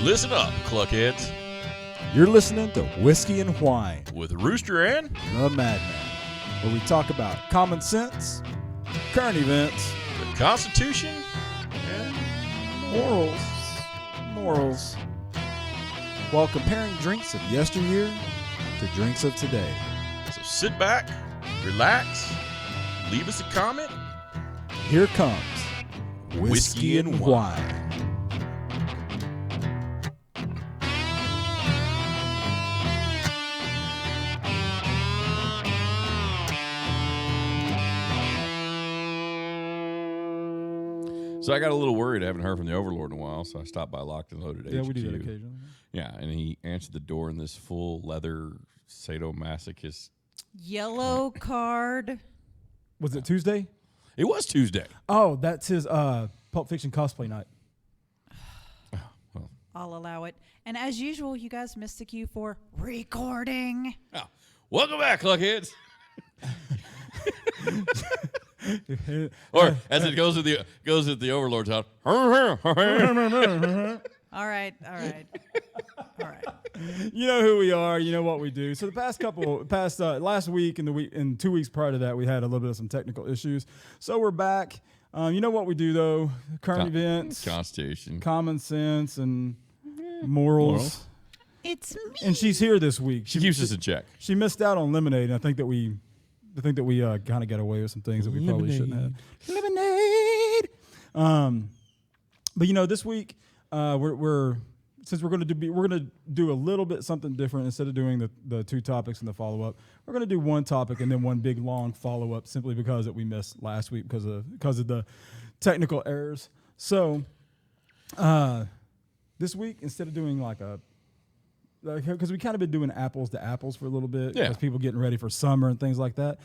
Listen up, cluckheads, You're listening to Whiskey and Whine with Rooster and The Madman, where we talk about common sense, current events, the Constitution and morals, while comparing drinks of yesteryear to drinks of today. so sit back, relax, leave us a comment. Here comes Whiskey and Whine. So I got a little worried. I haven't heard from the Overlord in a while, so I stopped by Locked and Loaded. Yeah, HQ. we do that occasionally. Yeah, and he answered the door in this full leather sadomasochist. Yellow card. Was it Tuesday? It was Tuesday. Oh, that's his Pulp Fiction cosplay night. I'll allow it. And as usual, you guys missed the cue for recording. Oh, welcome back, cluckheads. Or as it goes with the Overlord's house. All right. You know who we are. You know what we do. So the last week and 2 weeks prior to that, we had a little bit of some technical issues. So we're back. You know what we do though? Current events, Constitution, common sense, and morals. It's me. And she's here this week. She keeps us in check. She missed out on lemonade, and I think that we kind of got away with some things that we probably shouldn't have. Lemonade. But you know, this week we're going to do a little bit something different. Instead of doing the two topics and the follow up, we're going to do one topic and then one big long follow up, simply because that we missed last week because of the technical errors. So this week, instead of doing because we kind of been doing apples to apples for a little bit, because people getting ready for summer and things like that.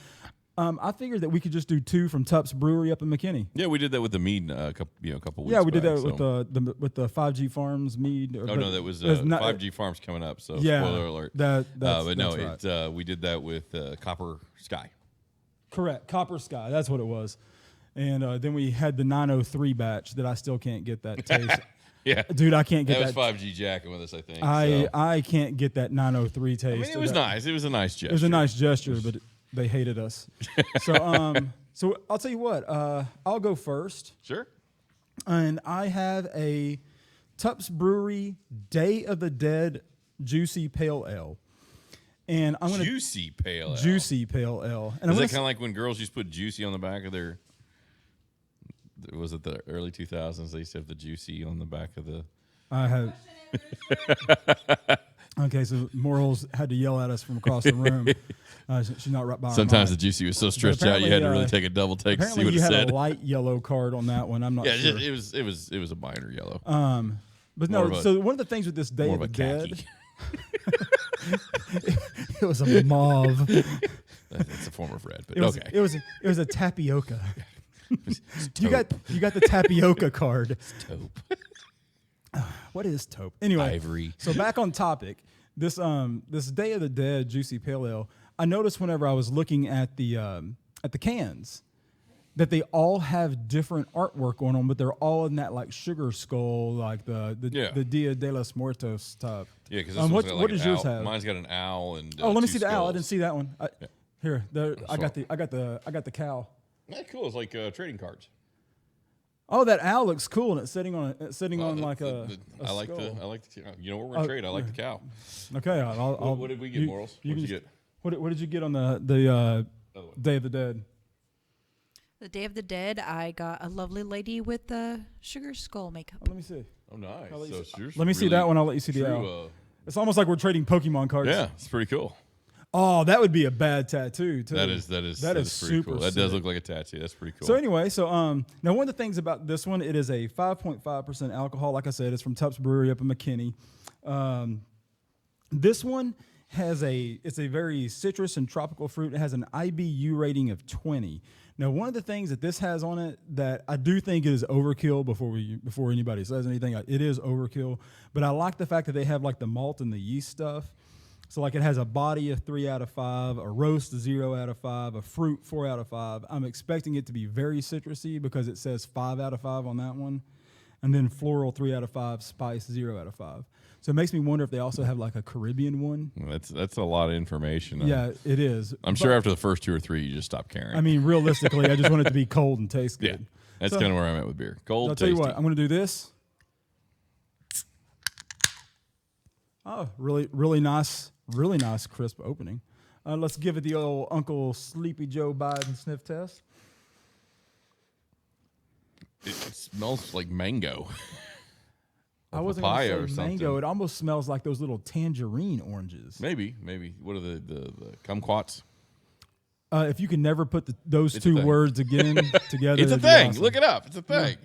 I figured that we could just do two from Tupps Brewery up in McKinney. Yeah, we did that with the mead a couple weeks. Yeah, we did back, that with the 5G Farms mead. That was 5G Farms coming up. So spoiler alert. We did that with Copper Sky. Correct, Copper Sky. That's what it was. And then we had the 903 batch that I still can't get that taste. Yeah, dude, I can't get that. That was 5G Jacking with us, I think. I can't get that 903 taste. I mean, it was nice. It was a nice gesture. It was a nice gesture, but they hated us. So I'll tell you what. I'll go first. Sure. And I have a Tupps Brewery Day of the Dead Juicy Pale Ale. And I'm gonna Juicy Pale Ale. Juicy Pale Ale. And is that kind of like when girls used to put juicy on the back of their? Was it the early 2000s? They used to have the juicy on the back of the. I have. Okay, so Morals had to yell at us from across the room. She's not right by. Sometimes the juicy was so stretched out you had to really take a double take to see what it said. Apparently, you had a light yellow card on that one. I'm not sure. Yeah, it was a minor yellow. But no. So one of the things with this Day of the Dead, it was a mauve. It's a form of red, but okay. It was a tapioca. You got the tapioca card. It's taupe. What is taupe? Anyway, Ivory. So back on topic, this Day of the Dead Juicy Pale Ale. I noticed whenever I was looking at the cans that they all have different artwork on them, but they're all in that like sugar skull, like the Dia de los Muertos type. Yeah, because what does yours have? Mine's got an owl and let me see skulls. the owl. I didn't see that one. Here, I got the cow. Yeah, cool. It's like trading cards. Oh, that owl looks cool, and it's sitting on like a I like skull. the you know what we're gonna trade. I like the cow. Okay, I'll what did we get, Morals? What did you get? What did you get on the Day of the Dead? The Day of the Dead, I got a lovely lady with the sugar skull makeup. Let me see. Oh, nice. Let me see that one. I'll let you see the owl. It's almost like we're trading Pokemon cards. Yeah, it's pretty cool. Oh, that would be a bad tattoo too. That is pretty super cool. That does look like a tattoo. That's pretty cool. So anyway, now one of the things about this one, it is a 5.5% alcohol. Like I said, it's from Tupps Brewery up in McKinney. This one it's a very citrus and tropical fruit. It has an IBU rating of 20. Now, one of the things that this has on it that I do think is overkill before anybody says anything, it is overkill. But I like the fact that they have like the malt and the yeast stuff. So like it has a body of 3 out of 5, a roast 0 out of 5, a fruit 4 out of 5. I'm expecting it to be very citrusy because it says 5 out of 5 on that one. and then floral 3 out of 5, spice 0 out of 5. So it makes me wonder if they also have like a Caribbean one. That's a lot of information. Yeah, it is. I'm sure after the first 2 or 3, you just stop caring. I mean, realistically, I just want it to be cold and taste good. Yeah, that's kind of where I'm at with beer. Cold, I'll tell you tasty. what, I'm going to do this. Oh, really nice crisp opening. Let's give it the old Uncle Sleepy Joe Biden sniff test. It smells like mango. I wasn't papaya going or to say something. mango. It almost smells like those little tangerine oranges. Maybe. What are the kumquats? If you can never put those It's a 2 thing. words again together, It's a it'd be thing. awesome. Look it up. It's a thing.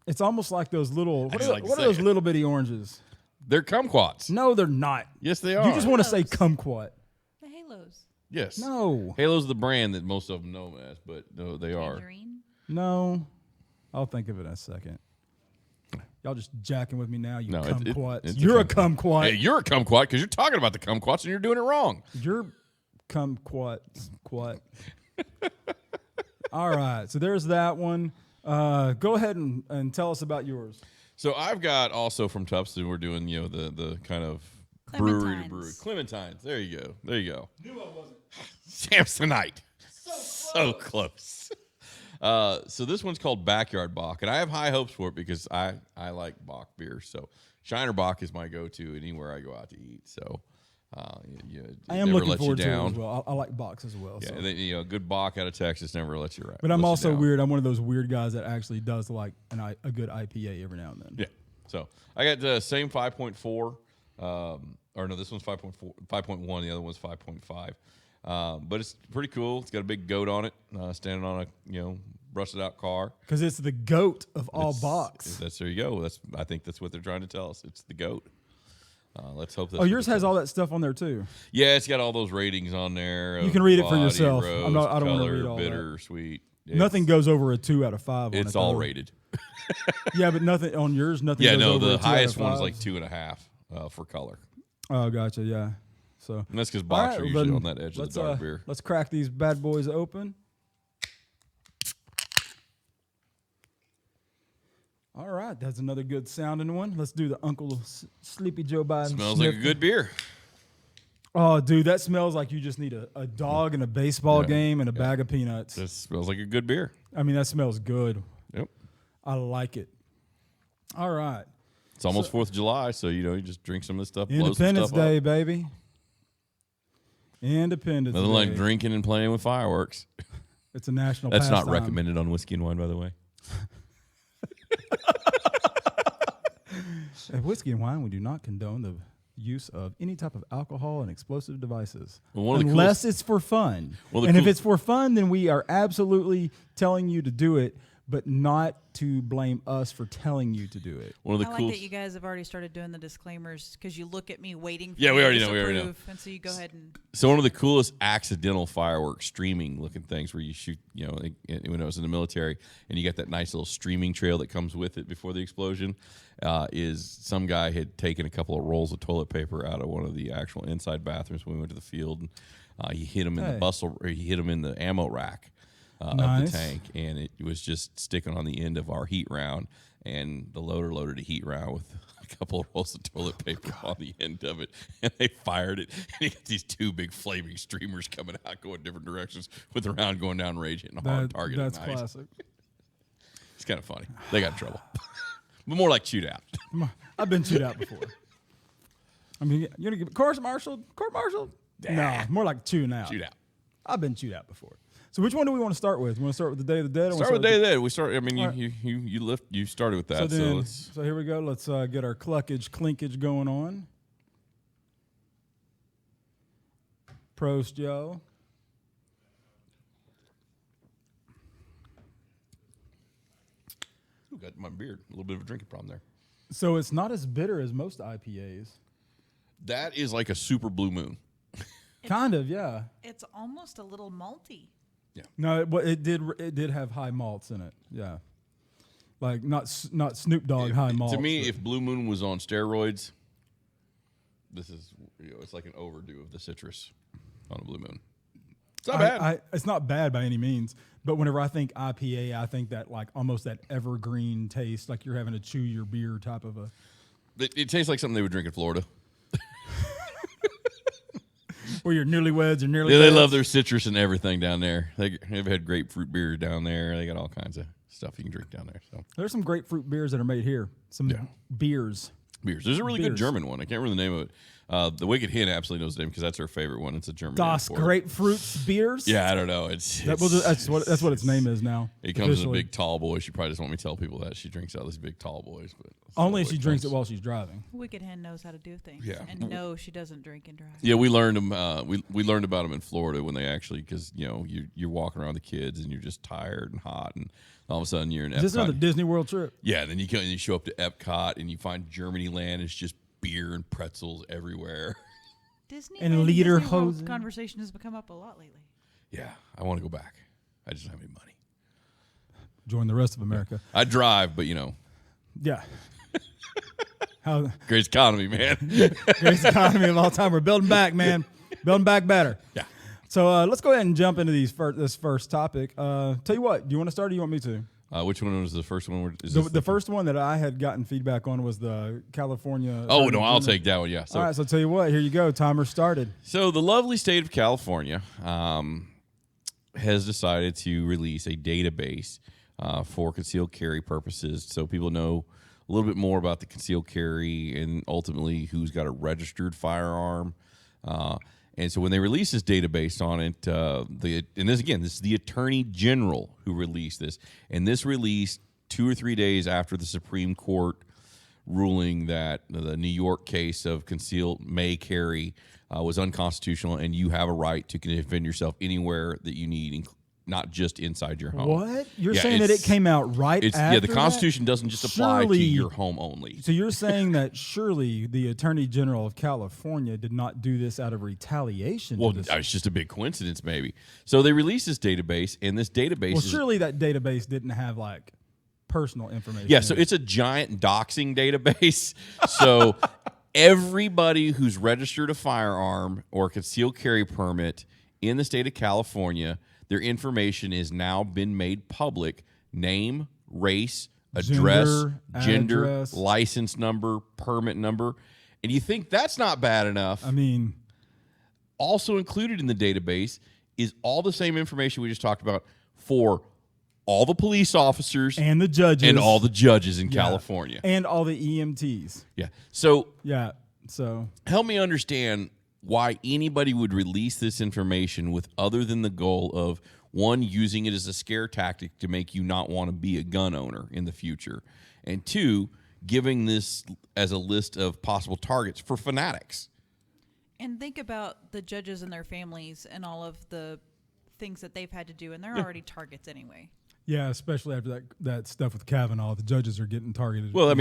It's almost like those little. What just are, like to what are say those it. little bitty oranges? They're kumquats. No, they're not. Yes, they are. You just want to say Halos. kumquat. The halos. Yes. No, Halo's the brand that most of them know them as, but no, they are. Tangerine. no. I'll think of it in a second. Y'all just jacking with me now, you No, kumquats. it's a You're a kumquat. kumquat. Hey, you're a kumquat because you're talking about the kumquats and you're doing it wrong. You're kumquats. Quat. All right, so there's that one. Go ahead and tell us about yours. So I've got also from Tupps, and we're doing the kind of brewery to Clementines. brewery. Clementines. There you go. Knew I wasn't. Samsonite. So close. So this one's called Backyard Boch, and I have high hopes for it because I like Boch beer. So Shiner Boch is my go-to anywhere I go out to eat. So it I am never looking lets you forward to it down. as well. I like box as well. Yeah, So. and then, good Boch out of Texas never lets you right. But I'm lets you also down. weird. I'm one of those weird guys that actually does like a good IPA every now and then. Yeah. So I got the same 5.4. Or no, this one's 5.4, 5.1. The other one's 5.5. But it's pretty cool. It's got a big goat on it, standing on a rusted out car. Because it's the goat of all box. There you go. I think that's what they're trying to tell us. It's the goat. Let's hope. Oh, yours has all that stuff on there too. Yeah, it's got all those ratings on there. You can read it for body, yourself. Rose, I don't want to color, read all bitter, sweet. Nothing goes over a 2 out of 5. On It's it, all though. rated. Yeah, but nothing on yours. Nothing. Yeah, goes no, over the a 2 out of highest one's 5. like 2.5 for color. Oh, gotcha. Yeah. So. And that's because All Box right, are usually then on that edge of the dark beer. Let's crack these bad boys open. All right, that's another good sounding one. Let's do the Uncle Sleepy Joe Biden. Smells like a sniff. good beer. Oh, dude, that smells like you just need a dog in a baseball Yeah. game and a bag of peanuts. That smells like a good beer. I mean, that smells good. Yep. I like it. All right. It's almost 4th of July, so you just drink some of this stuff. blow some Independence stuff Day, up. baby. Independence Nothing Day. like drinking and playing with fireworks. It's a national That's not pastime. recommended on Whiskey and Wine, by the way. At Whiskey and Wine, we do not condone the use of any type of alcohol and explosive devices Well, one of the unless it's for fun. Well, the and if cool- it's for fun, then we are absolutely telling you to do it, but not to blame us for telling you to do it. One of the I like cool. that you guys have already started doing the disclaimers because you look at me waiting for Yeah, me we to already know, we already know. disapprove, and so you go ahead and So one of the coolest accidental fireworks streaming looking things where you shoot, when I was in the military, and you got that nice little streaming trail that comes with it before the explosion, is some guy had taken a couple of rolls of toilet paper out of one of the actual inside bathrooms when we went to the field, and he hit him in he hit him in the ammo rack of Nice. the tank, and it was just sticking on the end of our heat round, and the loader loaded a heat round with a couple of rolls of toilet paper on the end of it, and they fired it, and you got these 2 big flaming streamers coming out going different directions with the round going down range hitting a hard target. That's at night. classic. It's kind of funny. They got in trouble. But more like chewed out. I've been chewed out before. I mean, you're going to give court martial? No, more like chewing out. Chewed out. I've been chewed out before. So which one do we want to start with? You want to start with the Day of the Dead? Or Start with Day of the Dead. We start. I mean, All right. you started with that. So here we go. Let's get our cluckage, clinkage going on. Prost, Joe. Ooh, got my beard. A little bit of a drinking problem there. So it's not as bitter as most IPAs. That is like a super blue moon. Kind of, yeah. it's almost a little malty. No, it did have high malts in it. Yeah, like not Snoop Dogg high malts. To me, but- if Blue Moon was on steroids, this is it's like an overdo of the citrus on a Blue Moon. It's not bad. It's not bad by any means. But whenever I think IPA, I think that like almost that evergreen taste, like you're having to chew your beer type of a. It tastes like something they would drink in Florida. Where your newlyweds or nearly. Yeah, they love their citrus and everything down there. They've had grapefruit beer down there. They got all kinds of stuff you can drink down there. So there's some grapefruit beers that are made here. Some beers. There's a really good German one. I can't remember the name of it. The Wicked Hen absolutely knows the name because that's her favorite one. It's a German. Das Grapefruit Beers. Yeah, I don't know. That's what its name is now. It comes in a big tall boy. She probably doesn't want me to tell people that she drinks out of these big tall boys, but only if she drinks it while she's driving. Wicked Hen knows how to do things. Yeah. And no, she doesn't drink and drive. Yeah, we learned them. We learned about them in Florida when they actually, because you're walking around with the kids and you're just tired and hot, and all of a sudden you're in Epcot. Is this another Disney World trip? Yeah, and then you show up to Epcot and you find Germany land. It's just beer and pretzels everywhere. Disney and liter hose conversation has become up a lot lately. Yeah, I want to go back. I just don't have any money. Join the rest of America. I drive, but Yeah. How great economy, man. greatest economy of all time. We're building back, man. Building back better. Yeah. So let's go ahead and jump into this first topic. Tell you what, do you want to start or do you want me to? Which one was the first one? The first one that I had gotten feedback on was the California. Oh, no, I'll take that one, yeah. So, all right, so tell you what, here you go. Timer started. So the lovely state of California has decided to release a database for concealed carry purposes so people know a little bit more about the concealed carry and ultimately who's got a registered firearm. And so when they release this database on it, this is the Attorney General who released this. And this released 2 or 3 days after the Supreme Court ruling that the New York case of concealed may carry was unconstitutional, and you have a right to defend yourself anywhere that you need, not just inside your home. What? You're saying that it came out right after Yeah, the Constitution doesn't just apply to your home only. So you're saying that surely the Attorney General of California did not do this out of retaliation? Well, it's just a big coincidence, maybe. So they released this database, and this database Well, surely that database didn't have, like, personal information. Yeah, so it's a giant doxing database. So everybody who's registered a firearm or concealed carry permit in the state of California, their information has now been made public. Name, race, address, gender, license number, permit number. And you think that's not bad enough. I mean, also included in the database is all the same information we just talked about for all the police officers and the judges and all the judges in California and all the EMTs. Yeah. So help me understand why anybody would release this information with other than the goal of, one, using it as a scare tactic to make you not want to be a gun owner in the future, and two, giving this as a list of possible targets for fanatics. And think about the judges and their families and all of the things that they've had to do, and they're already targets anyway. Yeah, especially after that stuff with Kavanaugh, the judges are getting targeted. Well,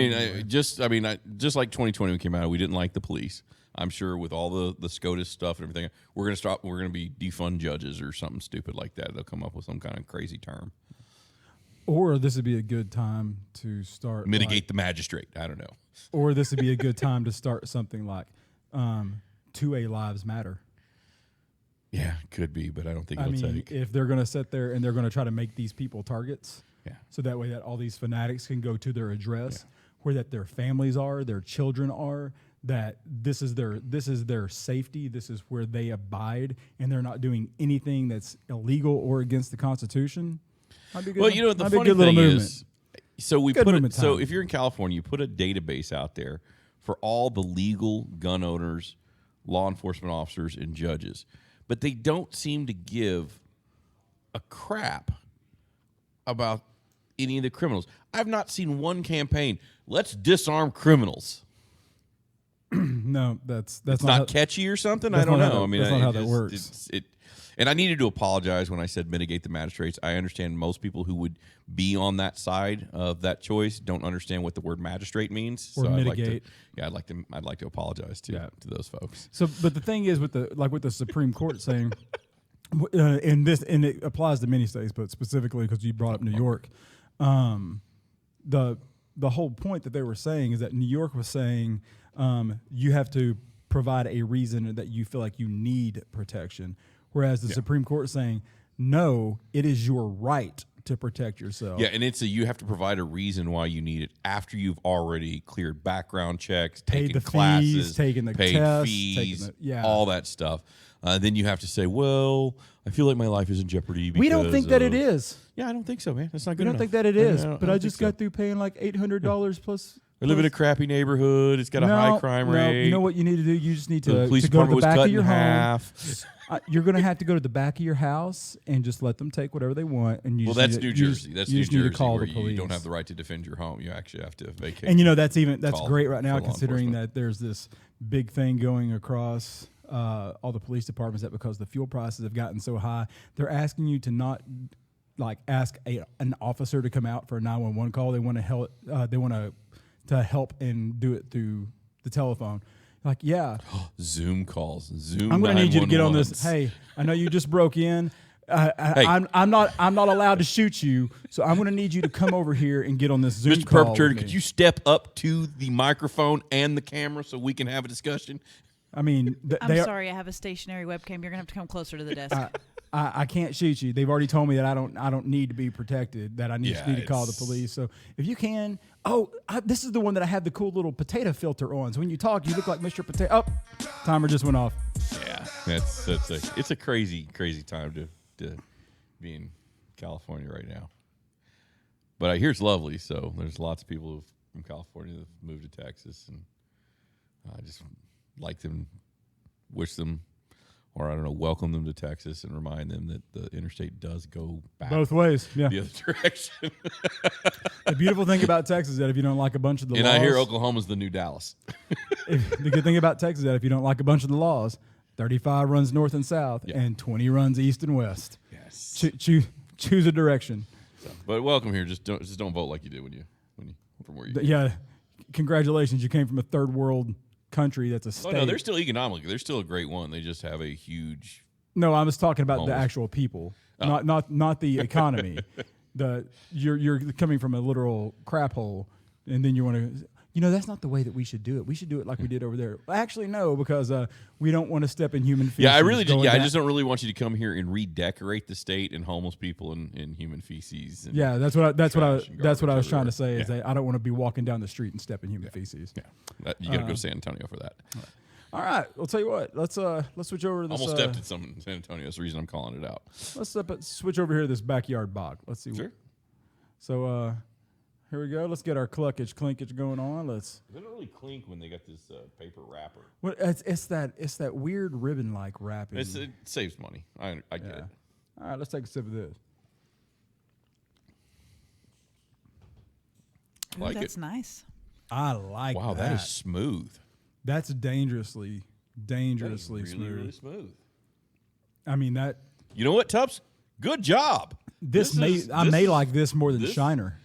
just like 2020 came out, we didn't like the police. I'm sure with all the SCOTUS stuff and everything, we're going to be defund judges or something stupid like that. They'll come up with some kind of crazy term. Or this would be a good time to start mitigate the magistrate. I don't know. Or this would be a good time to start something like 2A Lives Matter. Yeah, could be, but I don't think it'll take. If they're going to sit there and they're going to try to make these people targets, so that way that all these fanatics can go to their address, where that their families are, their children are, that this is their safety, this is where they abide, and they're not doing anything that's illegal or against the Constitution. Well, the funny thing is, so if you're in California, you put a database out there for all the legal gun owners, law enforcement officers, and judges. But they don't seem to give a crap about any of the criminals. I've not seen one campaign, let's disarm criminals. No, that's not catchy or something. I don't know. That's not how that works. And I needed to apologize when I said mitigate the magistrates. I understand most people who would be on that side of that choice don't understand what the word magistrate means. Or mitigate. I'd like to apologize to those folks. So, but the thing is with the Supreme Court saying, and it applies to many states, but specifically because you brought up New York, the whole point that they were saying is that New York was saying you have to provide a reason that you feel like you need protection. whereas the Supreme Court is saying, no, it is your right to protect yourself. Yeah, and you have to provide a reason why you need it after you've already cleared background checks, Paid taken the classes, fees, taken the paid tests, fees, taken all that stuff. Then you have to say, well, I feel like my life is in jeopardy. We don't think that it of- is. Yeah, I don't think so, man. That's not good We don't enough. think that it I is. don't But I think just so. got through paying like $800 plus. I live in a crappy neighborhood. It's got a high crime rate. You know what you need to do? You just need The to, police to go to department the was back cut of in your home. half. You're going to have to go to the back of your house and just let them take whatever they want. And you Well, just that's need to- New you just- Jersey. That's you New just need to Jersey call where the you don't police. have the right to defend your home. You actually have to vacate. And that's call great right now, for law considering enforcement. that there's this big thing going across all the police departments that because the fuel prices have gotten so high, they're asking you to not ask an officer to come out for a 911 call. They want to help. They want to help and do it through the telephone. Like, yeah, Zoom calls. Zoom. I'm going to need you to get on 911s. this. Hey, I know you just broke in. Hey. I'm not allowed to shoot you, so I'm going to need you to come over here and get on this Zoom Mr. call. Perpetrator, with me. could you step up to the microphone and the camera so we can have a discussion? I mean, I'm sorry, I have a stationary webcam. You're gonna have to come closer to the desk. I can't shoot you. They've already told me that I don't need to be protected. That I need to call the it's- police. So if you can, this is the one that I had the cool little potato filter on. So when you talk, you look like Mr. Potato. Oh, timer just went off. Yeah, it's a crazy time to be in California right now. But I hear it's lovely. So there's lots of people from California that moved to Texas, and I just like them, wish them, or I don't know, welcome them to Texas and remind them that the interstate does go back Both ways. Yeah. the other direction. The beautiful thing about Texas is that if you don't like a bunch of the And laws, I hear Oklahoma's the new Dallas. the good thing about Texas is that if you don't like a bunch of the laws, 35 runs north and south, Yeah. and 20 runs east and west. Yes. Choose a direction. But welcome here. Just don't vote like you did when you from where you. Yeah. Congratulations, you came from a third world country that's a state. Oh no, they're still economic. They're still a great one. They just have a huge. No, I was talking about the Almost. actual people, Oh. not the economy. You're coming from a literal crap hole, and then you want to. That's not the way that we should do it. We should do it like we did over there. Actually, no, because we don't want to step in human feces. Yeah, I really going did. Yeah, I down- just don't really want you to come here and redecorate the state and homeless people in human feces. And Yeah, that's what I trash and was garbage trying to everywhere. say is Yeah. that I don't want to be walking down the street and step in human feces. Yeah, you got to go to San Antonio for that. All right, I'll tell you what. Let's switch over to this. Almost stepped in some in San Antonio. That's the reason I'm calling it out. Let's switch over here to this backyard bog. Let's see. Sure. So here we go. Let's get our clinkage going on. Let's. It doesn't really clink when they got this paper wrapper. What it's that weird ribbon like wrapping. It saves money. I get it. All right, let's take a sip of this. Ooh, Like that's it. nice. I like Wow, that. that is smooth. That's dangerously That is smooth. really smooth. I mean that. You know what, Tupps? Good job. I may like this more than this- Shiner.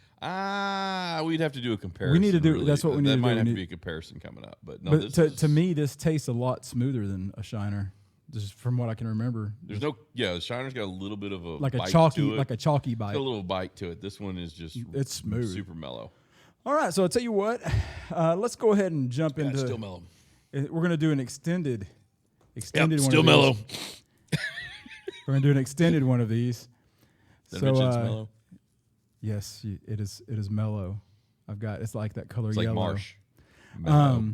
We'd have to do a comparison. need to do- that's what we need to That do. might We have to need- be a comparison coming up. But no, But this to me, this tastes a lot smoother than a Shiner, just from what I can remember. there's no the Shiner's got a little bit of a Like a bite chalky, to it. like a chalky It's bite. got a little bite to it. This one is just It's smooth. super mellow. All right, so I'll tell you what. Let's go ahead and jump Yeah, into. it's still mellow. We're gonna do an extended Yep, one. still of mellow. these. We're gonna do an extended one of these. Did I So, mention it's mellow? Yes, it is. It is mellow. It's like that color It's like yellow. marsh. Mellow.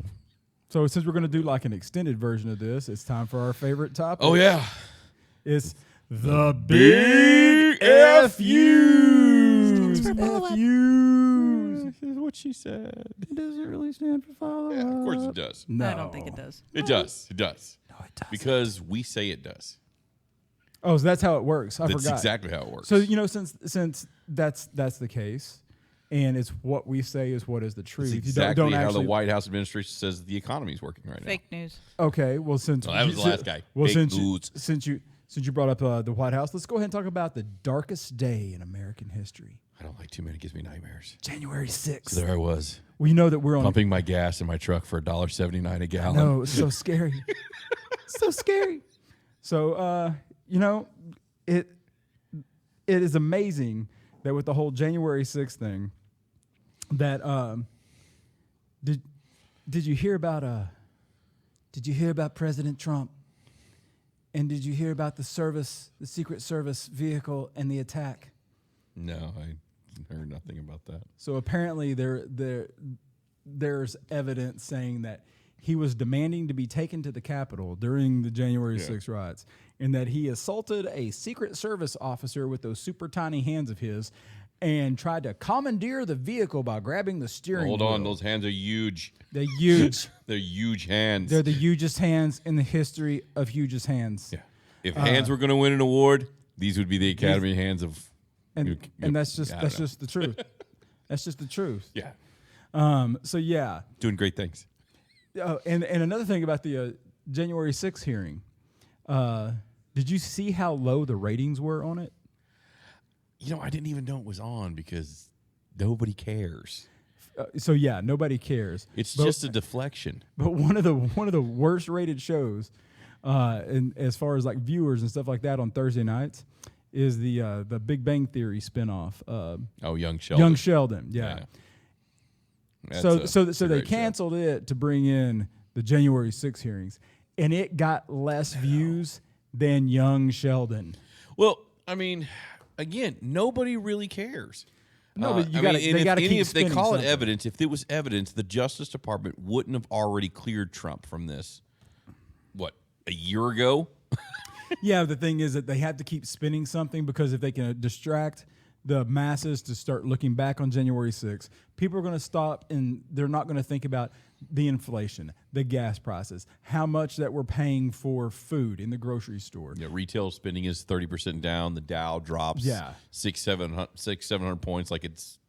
So since we're gonna do like an extended version of this, it's time for our favorite topic. Oh yeah. It's the big FUs. Stands for follow up. FUs. This is what she said. It doesn't really stand for follow Yeah, of course up. it does. No, I don't think it does. It does. It does. No, it does. Because we say it does. Oh, so that's how it works. I That's forgot. exactly how it works. So since that's the case, and it's what we say is what is the truth. It's You exactly don't how actually, the White House administration says the economy is working right Fake news. Okay, well since Well, that was the last guy. Well, Fake since you brought up the White House, let's go ahead and talk about the darkest day in American history, now. I don't like too many. It gives me nightmares. January 6th. So there I was, We know that we're on. pumping my gas in my truck for $1.79 a gallon. No, it's so scary. So scary. So it is amazing that with the whole January 6th thing, that did you hear about President Trump And did you hear about the Secret Service vehicle and the attack? No, I heard nothing about that. So apparently there's evidence saying that he was demanding to be taken to the Capitol during the January 6th riots, and that he assaulted a Secret Service officer with those super tiny hands of his and tried to commandeer the vehicle by grabbing the steering wheel. Hold on, those hands are huge. They're huge. They're huge hands. They're the hugest hands in the history of hugest hands. Yeah. If hands were going to win an award, these would be the Academy hands of. And that's just the truth. That's just the truth. Yeah. So yeah. Doing great things. And another thing about the January 6th hearing, did you see how low the ratings were on it? You know, I didn't even know it was on because nobody cares. So yeah, nobody cares. It's just a deflection. But one of the worst rated shows, and as far as like viewers and stuff like that on Thursday nights, is the Big Bang Theory spinoff. Young Sheldon. Young Sheldon, yeah. So they great canceled it to bring in the January 6th hearings, and it got less views than Young Sheldon. Well, I mean, again, nobody really cares. No, but they got to keep if they spinning call something. it evidence, if it was evidence, the Justice Department wouldn't have already cleared Trump from this. What, a year ago? Yeah, the thing is that they have to keep spinning something because if they can distract the masses to start looking back on January 6th, people are going to stop and they're not going to think about the inflation, the gas prices, how much that we're paying for food in the grocery store. Yeah, retail spending is 30% down. The Dow drops 700 points like it's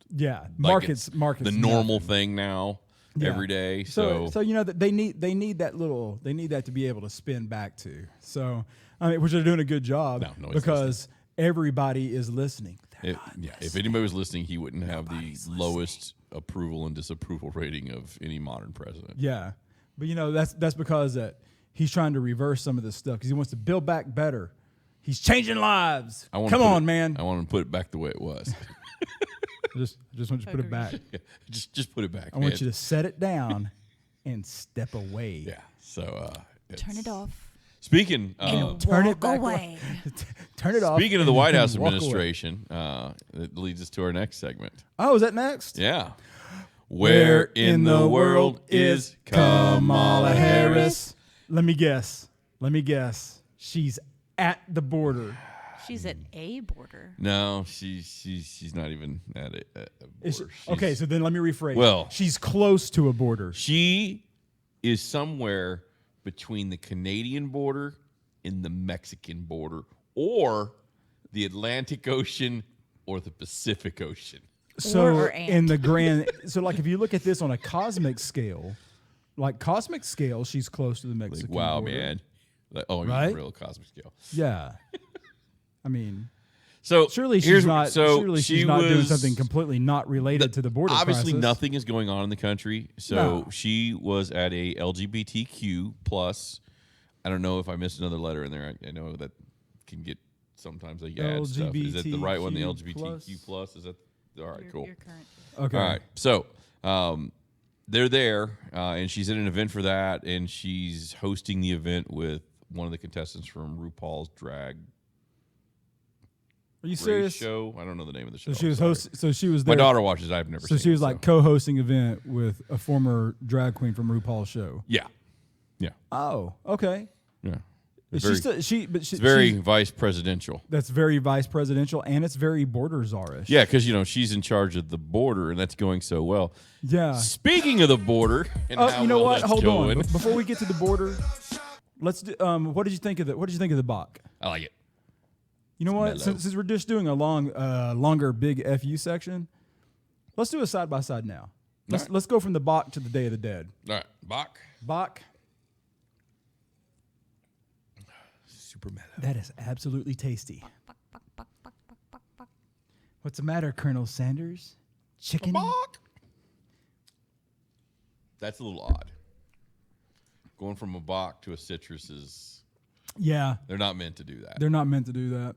markets the normal thing now every day. So you know that they need that to be able to spin back to. So I mean, which they're doing a good job because everybody is listening. If anybody was listening, he wouldn't have the lowest approval and disapproval rating of any modern president. Yeah, but you know that's because that he's trying to reverse some of this stuff because he wants to build back better. He's changing lives. Come on, man. I want to put it back the way it was. just want you to put it back. Yeah, just put it back. I want you to set it down and step away. Yeah. So Turn it off. Speaking turn it back away. Turn it off. Speaking of the White House walk administration, it leads us to our next segment. Oh, is that next? Yeah. Where in the world is Kamala Harris? Let me guess. She's at the border. She's at a border. No, she's not even at a border. Okay, so then let me rephrase. Well, she's close to a border. She is somewhere between the Canadian border and the Mexican border, or the Atlantic Ocean or the Pacific Ocean. So in the grand, so like if you look at this on a cosmic scale, she's close to the Mexican wow, border. man. Right? Real cosmic scale. Yeah. I mean, so surely she's not. So surely she's not doing something completely not related to the border. Obviously, crisis. nothing is going on in the country. So she was at a LGBTQ plus. I don't know if I missed another letter in there. I know that can get sometimes they add stuff. Is that the right one? The LGBTQ plus? Is that all right? Cool. You're correct. Okay. All right. So they're there, and she's at an event for that, and she's hosting the event with one of the contestants from RuPaul's Drag. Are you serious? Show. I don't know the name of the show. So she was So she was there. My daughter watches. I've never. So she was like co-hosting event with a former drag queen from RuPaul's show. Yeah. Yeah. Oh, okay. Yeah. It's very vice presidential. That's very vice presidential, and it's very border czarish. Yeah, because she's in charge of the border, and that's going so well. Yeah. Speaking of the border, and how you know well what? that's Hold going, on. Before we get to the border, let's do. What did you think of the Boch? I like it. You know what? Since we're just doing a longer big FU section, let's do a side by side now. Let's go from the Boch to the Day of the Dead. All right, Boch. Super mellow. That is absolutely tasty. What's the matter, Colonel Sanders? Chicken? Boch. That's a little odd. Going from a Boch to a citrus is. Yeah. They're not meant to do that. They're not meant to do that.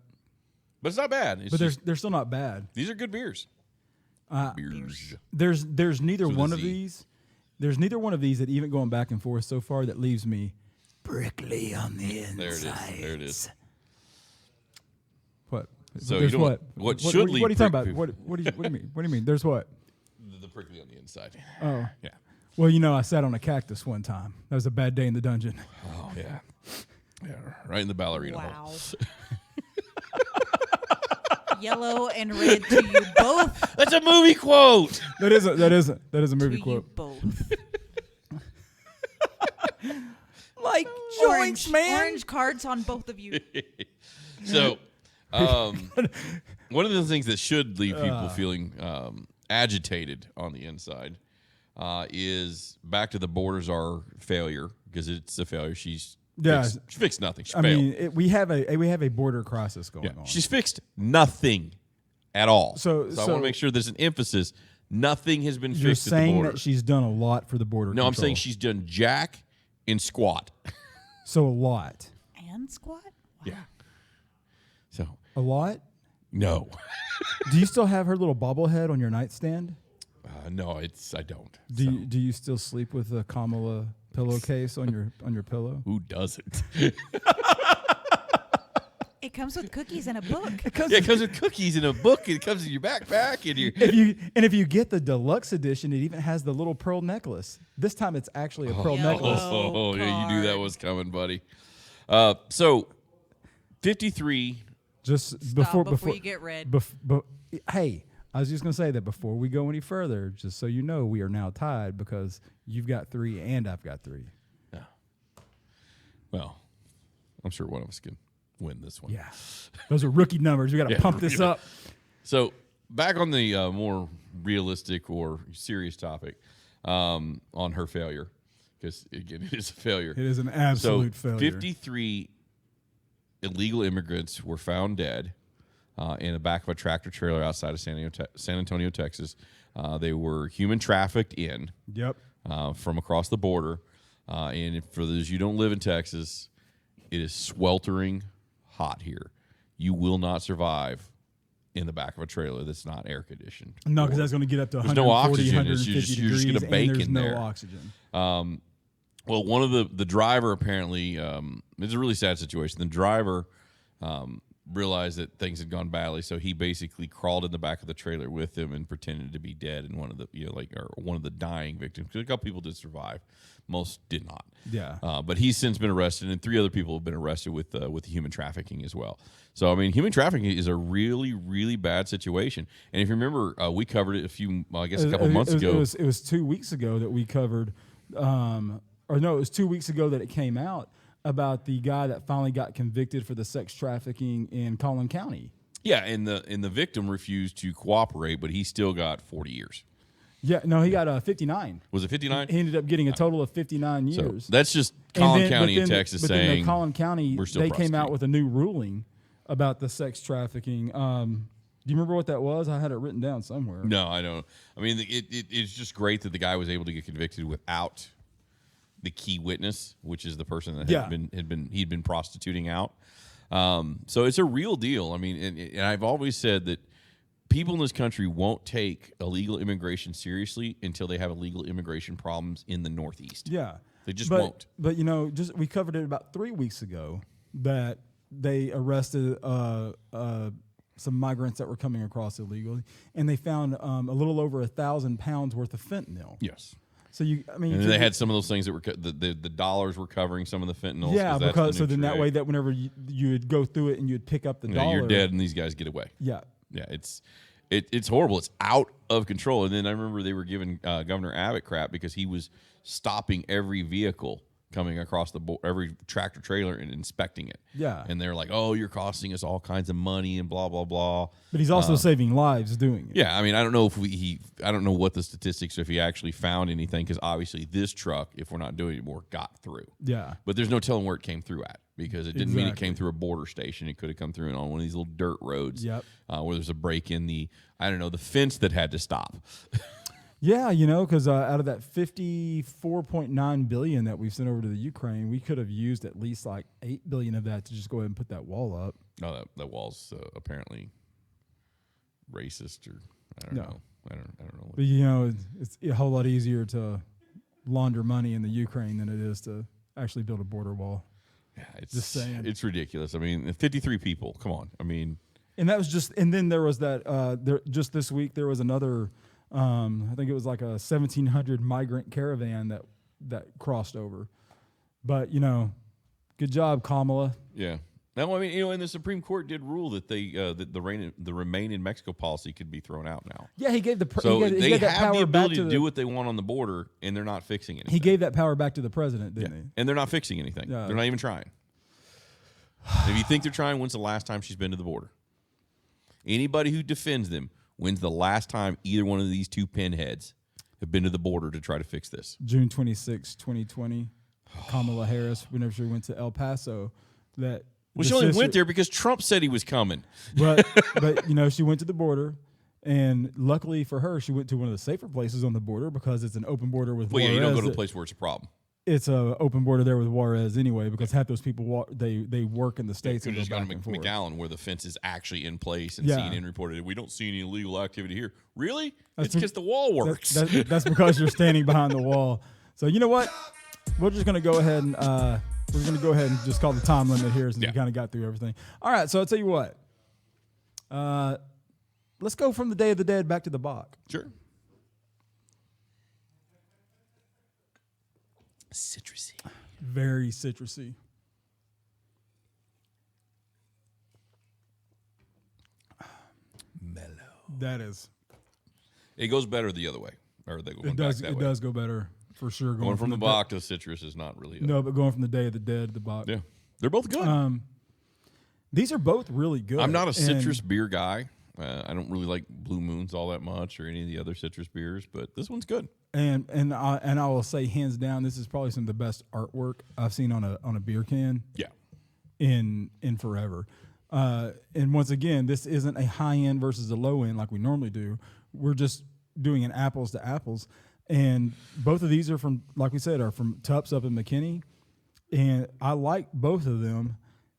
But it's not bad. They're still not bad. These are good beers. Beers. There's neither one of these. There's neither one of these that even going back and forth so far that leaves me prickly on the inside. There it is. What? So There's you don't. What should leave? What are you talking about? What do you mean? What do you mean? There's what? The prickly on the inside. Oh, Yeah. well, I sat on a cactus one time. That was a bad day in the dungeon. Oh yeah. Yeah, right in the ballerina Wow. hole. Yellow and red to you both. That's a movie quote. That is a movie To quote. you both. Like Orange, orange cards on both of you. So, one of the things that should leave people feeling agitated on the inside is back to the borders are failure, because it's a failure. She fixed nothing. She failed. We have a border crisis going on. She's fixed nothing at all. So I want to make sure there's an emphasis. Nothing has been You're fixed at the saying border. that she's done a lot for the border No, I'm control. saying she's done jack and squat. So a lot. And squat? Wow. Yeah. So A lot? no, Do you still have her little bobblehead on your nightstand? no, I don't. Do you still sleep with a Kamala pillowcase on your pillow? Who doesn't? It comes with cookies and a book. Yeah, it comes with cookies in a book. It comes in your backpack and your. If you get the deluxe edition, it even has the little pearl necklace. This time it's actually a pearl necklace. Oh, yeah, you knew that card. was coming, buddy. So, 53. Just Stop before you get red. Hey, I was just gonna say that before we go any further, just so you know, we are now tied because you've got 3 and I've got 3. Yeah. Well, I'm sure one of us can win this one. Yeah, those are rookie numbers. We got to pump this up. So, back on the more realistic or serious topic on her failure, because, again, it is a failure. It is an absolute failure. 53 illegal immigrants were found dead in the back of a tractor trailer outside of San Antonio, Texas. They were human trafficked in Yep. from across the border. And for those you don't live in Texas, it is sweltering hot here. You will not survive in the back of a trailer that's not air conditioned. No, because that's going to get up to There's 140, no oxygen. 150 You're degrees, just gonna bake and there's in no there. oxygen. Well, one of the driver apparently, it's a really sad situation. The driver realized that things had gone badly, so he basically crawled in the back of the trailer with him and pretended to be dead. And one of the dying victims, because a couple people did survive, most did not. Yeah. But he's since been arrested, and 3 other people have been arrested with human trafficking as well. So I mean, human trafficking is a really, really bad situation. And if you remember, we covered it a couple months ago. It was 2 weeks ago that we covered, it was 2 weeks ago that it came out about the guy that finally got convicted for the sex trafficking in Collin County. Yeah, and the victim refused to cooperate, but he still got 40 years. Yeah, no, he got 59. Was it 59? He ended up getting a total of 59 years. So that's just Collin County in Texas saying Collin County, we're still they came out prosecuting. with a new ruling about the sex trafficking. Do you remember what that was? I had it written down somewhere. No, I don't. I mean, it's just great that the guy was able to get convicted without the key witness, which is the person that he'd been prostituting out. So it's a real deal. I mean, and I've always said that people in this country won't take illegal immigration seriously until they have illegal immigration problems in the Northeast. Yeah. They just won't. But we covered it about 3 weeks ago that they arrested some migrants that were coming across illegally, and they found a little over 1,000 pounds worth of fentanyl. Yes. So and they had some of those things that were the dollars were covering some of the fentanyl. Yeah, because so then that way that whenever you would go through it and you'd pick up the dollar, you're dead and these guys get away. Yeah. Yeah, it's horrible. It's out of control. And then I remember they were giving Governor Abbott crap because he was stopping every vehicle coming across the board, every tractor trailer, and inspecting it. Yeah. And they're like, "Oh, you're costing us all kinds of money and blah blah blah." But he's also saving lives doing it. Yeah, I mean, I don't know I don't know what the statistics, if he actually found anything, because obviously this truck, if we're not doing it anymore, got through. Yeah. But there's no telling where it came through at, because it didn't mean it came through a border station. It could have come through on one of these little dirt roads. Yep. Where there's a break in the fence that had to stop. Yeah, because out of that $54.9 billion that we've sent over to the Ukraine, we could have used at least like $8 billion of that to just go ahead and put that wall up. No, that wall's apparently racist, or I don't know. I don't know. But it's a whole lot easier to launder money in the Ukraine than it is to actually build a border wall. Yeah, Just saying. It's ridiculous. I mean, 53 people. Come on. I mean, and that was just, and then there was that. Just this week there was another. I think it was like a 1,700 migrant caravan that crossed over. But good job, Kamala. Yeah. No, I mean, and the Supreme Court did rule that the remain in Mexico policy could be thrown out now. Yeah, he gave the they gave that have power the ability back to to do what they want on the border, and they're not fixing anything. He gave that power back to the president, didn't he? And they're not fixing anything. Yeah. They're not even trying. If you think they're trying, when's the last time she's been to the border? Anybody who defends them, when's the last time either one of these two pinheads have been to the border to try to fix this? June 26, 2020, Kamala Harris, whenever she went to El Paso, Well, she only went there because Trump said he was coming. But she went to the border, and luckily for her, she went to one of the safer places on the border because it's an open border with Juarez. You don't go to a place where it's a problem. It's an open border there with Juarez anyway, because half those people they work in the States. Could and just go gone back to and forth. McAllen where the fence is actually in place, and Yeah. CNN reported we don't see any illegal activity here. Really? It's because the wall works. That's because you're standing behind the wall. So you know what? We're just gonna go ahead and just call the time limit here since we kind of got through everything. All right, so I'll tell you what. Let's go from the Day of the Dead back to the Boch. Sure. Citrusy. Very citrusy. Mellow. That is. It goes better the other way. Or they go It does. It does go better for sure. Going from the Boch to citrus is not really. No, but going from the Day of the Dead to the Boch. Yeah, they're both good. These are both really good. I'm not a citrus beer guy. I don't really like Blue Moons all that much or any of the other citrus beers, but this one's good. And I will say hands down, this is probably some of the best artwork I've seen on a beer can. Yeah. In forever. And once again, this isn't a high end versus a low end like we normally do. We're just doing an apples to apples. And both of these are from, like we said, are from Tupps up in McKinney. And I like both of them.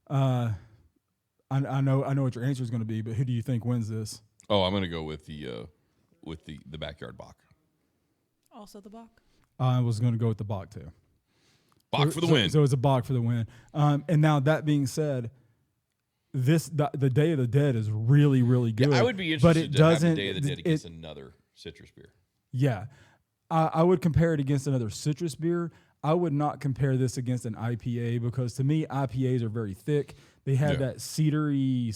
I know what your answer is going to be, but who do you think wins this? Oh, I'm going to go with the backyard Boch. Also the Boch. I was going to go with the Boch too. Boch for the win. So it's a Boch for the win. And now that being said, the Day of the Dead is really, really good. Yeah, I would be interested to have the Day of the Dead against another citrus beer. Yeah. I would compare it against another citrus beer. I would not compare this against an IPA because to me, IPAs are very thick. They have that cedary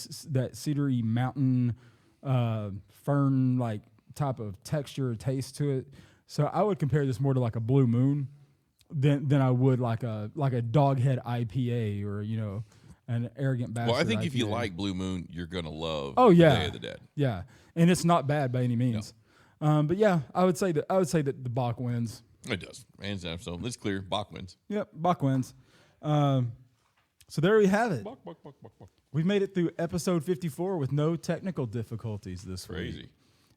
mountain fern like type of texture or taste to it. So I would compare this more to like a Blue Moon than I would like a Doghead IPA or an Arrogant Bastard. Well, I think IPA. if you like Blue Moon, you're gonna love Day of the Dead. Yeah, and it's not bad by any means. No. But yeah, I would say that the Boch wins. It does, hands down. So it's clear, Boch wins. Yep, Boch wins. So there we have it. Boch. We've made it through episode 54 with no technical difficulties this week. Crazy.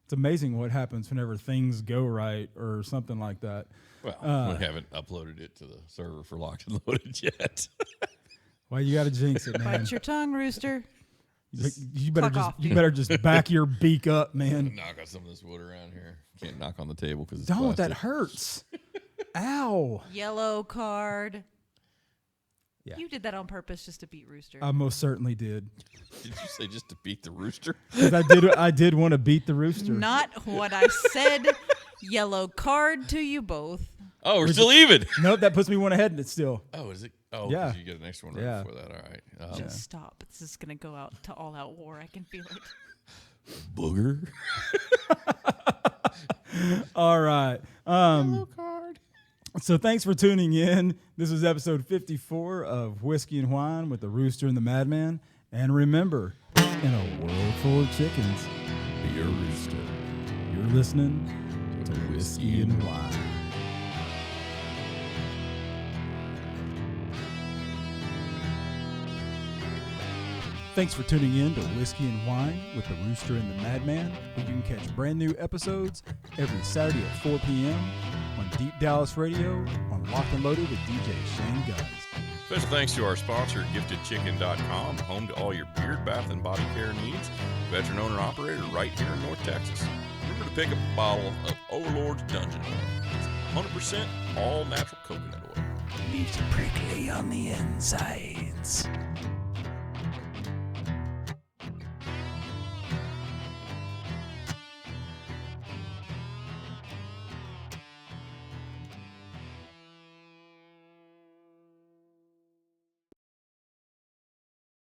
It's amazing what happens whenever things go right or something like that. Well, we haven't uploaded it to the server for Locked and Loaded yet. Well, you got to jinx it, man. Bite your tongue, Rooster. You better just back your beak up, man. Knock on some of this wood around here. Can't knock on the table because it's Don't. plastic. That hurts. Ow. Yellow card. Yeah. You did that on purpose just to beat Rooster. I most certainly did. Did you say just to beat the rooster? Because I did want to beat the rooster. Not what I said. Yellow card to you both. Oh, we're still even. Nope, that puts me one ahead, and it's still. Oh, is it? Oh, Yeah. 'cause you get an extra one right before that. All right. Just stop. This is going to go out to all-out war. I can feel it. Booger. All right. Yellow card. So thanks for tuning in. This was episode 54 of Whiskey and Whine with the Rooster and the Madman. And remember, in a world full of chickens, Be a rooster. you're listening to Whiskey and Whine. Thanks for tuning in to Whiskey and Whine with the Rooster and the Madman, where you can catch brand new episodes every Saturday at 4 p.m. on Deep Dallas Radio on Locked and Loaded with DJ Shane Guns. Special thanks to our sponsor, GiftedChicken.com, home to all your beard, bath, and body care needs. Veteran owner operator right here in North Texas. Remember to pick up a bottle of Overlord's Dungeon Oil. It's 100% all natural coconut oil. Leaves you prickly on the insides.